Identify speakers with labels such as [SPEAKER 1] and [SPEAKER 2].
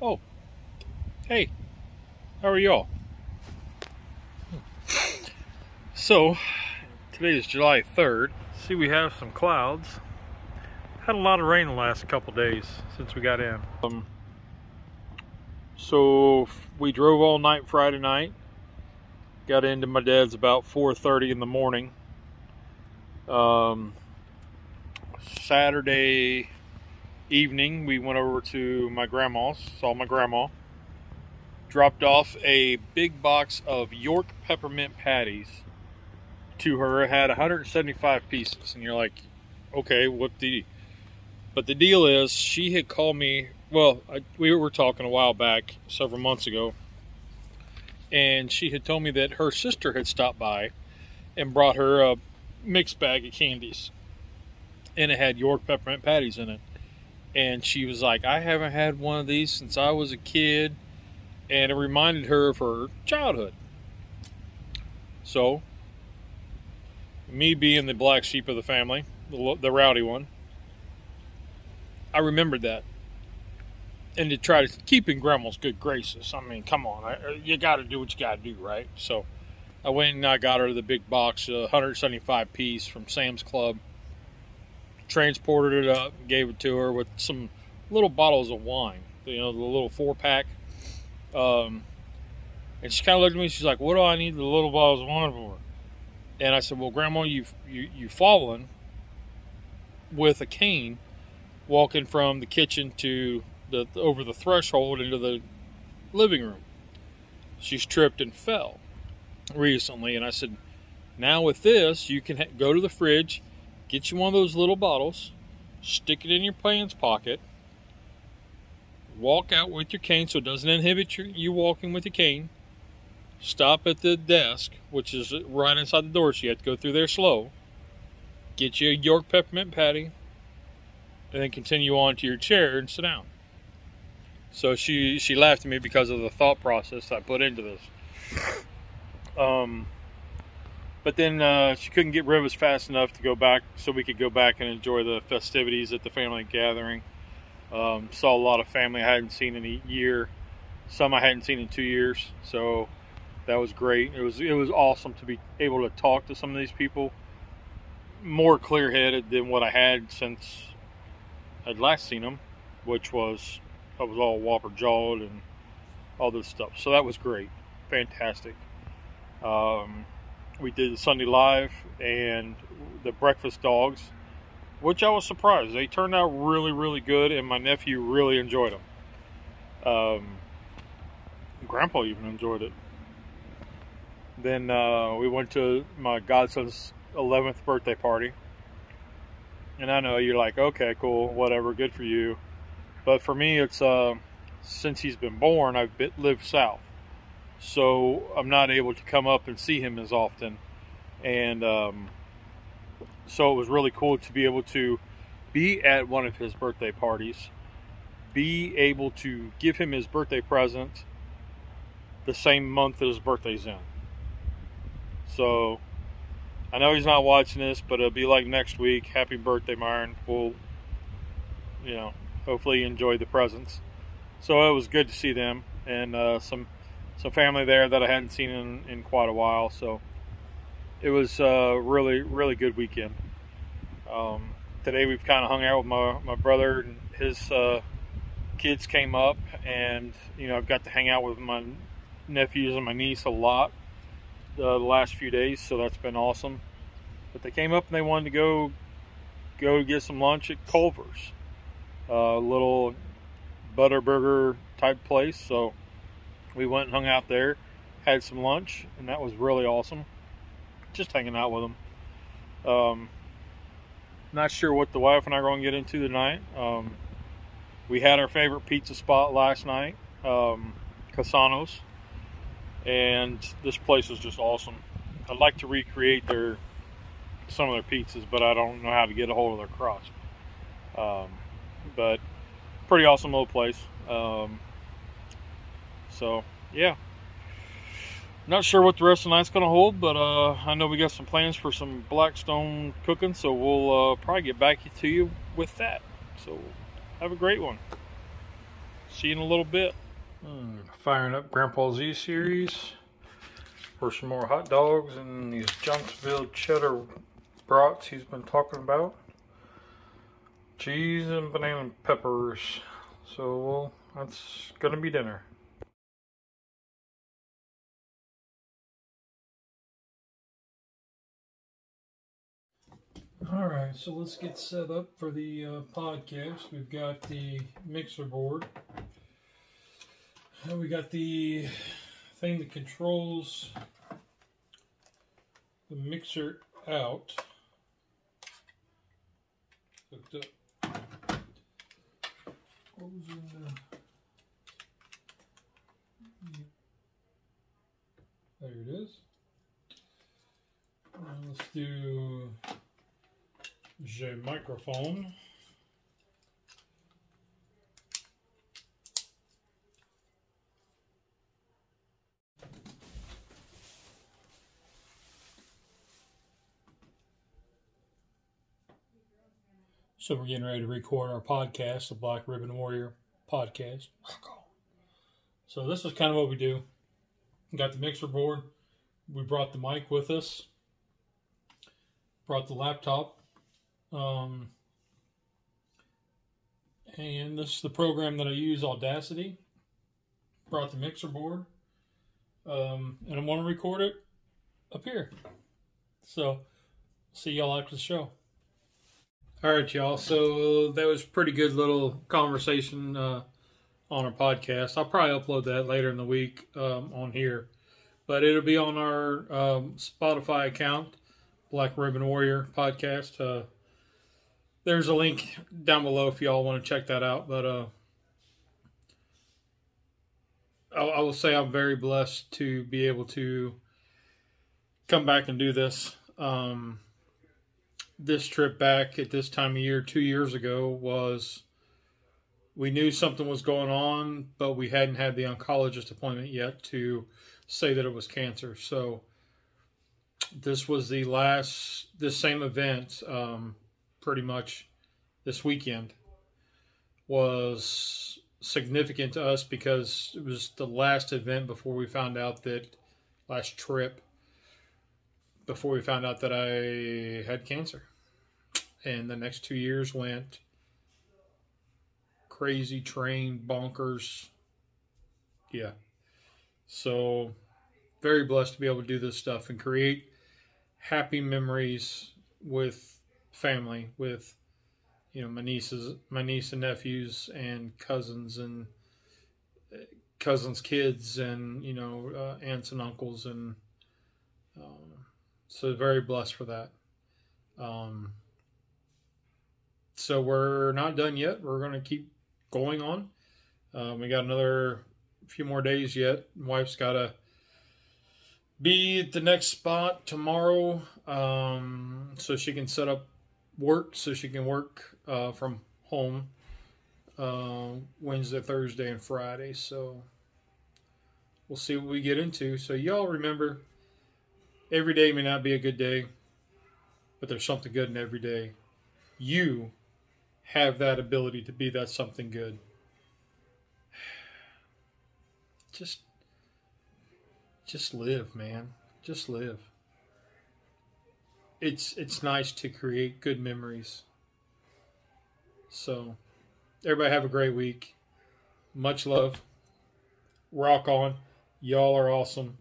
[SPEAKER 1] Oh, hey, how are y'all? So, today is July 3rd. See, we have some clouds. Had a lot of rain the last couple days since we got in. So, we drove all night Friday night. Got into my dad's about 4:30 in the morning. Saturday evening, we went over to my grandma's, saw my grandma. Dropped off a big box of York peppermint patties to her. It had 175 pieces, and you're like, okay, but the deal is, she had called me. Well, we were talking a while back, several months ago, and she had told me that her sister had stopped by and brought her a mixed bag of candies, and it had York peppermint patties in it. And she was like, I haven't had one of these since I was a kid, and it reminded her of her childhood. So, me being the black sheep of the family, the rowdy one, I remembered that. And to try to keep in grandma's good graces. I mean, come on, you got to do what you got to do, right? So, I went and I got her the big box, 175 piece from Sam's Club. Transported it up, gave it to her with some little bottles of wine, the little 4-pack. And she kind of looked at me. She's like, "What do I need the little bottles of wine for?" And I said, "Well, Grandma, you've fallen with a cane, walking from the kitchen to over the threshold into the living room. She's tripped and fell recently." And I said, "Now with this, you can go to the fridge, get you one of those little bottles, stick it in your pants pocket, walk out with your cane so it doesn't inhibit you walking with your cane, stop at the desk, which is right inside the door, so you have to go through there slow, get you a York peppermint patty, and then continue on to your chair and sit down." So she laughed at me because of the thought process I put into this. But then she couldn't get rid of us fast enough to go back, so we could go back and enjoy the festivities at the family gathering. Saw a lot of family I hadn't seen in a year, some I hadn't seen in 2 years, so that was great. It was awesome to be able to talk to some of these people more clear-headed than what I had since I'd last seen them, which was I was all whopper-jawed and all this stuff. So that was great, fantastic. We did the Sunday Live and the breakfast dogs, which I was surprised. They turned out really, really good, and my nephew really enjoyed them. Grandpa even enjoyed it. Then we went to my godson's 11th birthday party. And I know you're like, okay, cool, whatever, good for you. But for me, it's since he's been born, I've lived south. So I'm not able to come up and see him as often. And so it was really cool to be able to be at one of his birthday parties, be able to give him his birthday present the same month that his birthday's in. So I know he's not watching this, but it'll be like next week. Happy birthday, Myron. We'll, hopefully enjoy the presents. So it was good to see them, and some family there that I hadn't seen in quite a while. So it was a really, really good weekend. Today we've kind of hung out with my brother, and his kids came up, and I've got to hang out with my nephews and my niece a lot the last few days, so that's been awesome. But they came up and they wanted to go get some lunch at Culver's, a little Butterburger type place. So we went and hung out there, had some lunch, and that was really awesome. Just hanging out with them. Not sure what the wife and I are going to get into tonight. We had our favorite pizza spot last night, Casano's, and this place is just awesome. I'd like to recreate some of their pizzas, but I don't know how to get a hold of their crust. But pretty awesome little place. So yeah, not sure what the rest of the night's gonna hold, but I know we got some plans for some Blackstone cooking, so we'll probably get back to you with that. So have a great one. See you in a little bit. Firing up Grandpa Z series for some more hot dogs and these Johnsonville cheddar brats he's been talking about. Cheese and banana peppers. So, well, that's gonna be dinner. Alright, so let's get set up for the podcast. We've got the mixer board. And we got the thing that controls the mixer out hooked up. What was in the... There it is. Let's do the microphone. So we're getting ready to record our podcast, the Black Ribbon Warrior podcast. So this is kind of what we do. We got the mixer board. We brought the mic with us. Brought the laptop. And this is the program that I use, Audacity. Brought the mixer board. And I want to record it up here. So, see y'all after the show. Alright, y'all. So, that was a pretty good little conversation on our podcast. I'll probably upload that later in the week on here. But it'll be on our Spotify account, Black Ribbon Warrior podcast. There's a link down below if y'all want to check that out. But I will say I'm very blessed to be able to come back and do this. This trip back at this time of year 2 years ago was, we knew something was going on, but we hadn't had the oncologist appointment yet to say that it was cancer. So this was this same event, pretty much this weekend, was significant to us because it was the last event before we found out that, last trip, before we found out that I had cancer. And the next 2 years went crazy, train, bonkers. Yeah. So, very blessed to be able to do this stuff and create happy memories with family, with, you know, my niece and nephews and cousins and cousins' kids and, you know, aunts and uncles. And so very blessed for that. So we're not done yet. We're going to keep going on. We got another few more days yet. Wife's got to be at the next spot tomorrow, so she can set up work, so she can work from home Wednesday, Thursday, and Friday. So we'll see what we get into. So y'all remember, every day may not be a good day, but there's something good in every day. You have that ability to be that something good. Just live, man. Just live. It's nice to create good memories. So, everybody have a great week. Much love. Rock on. Y'all are awesome.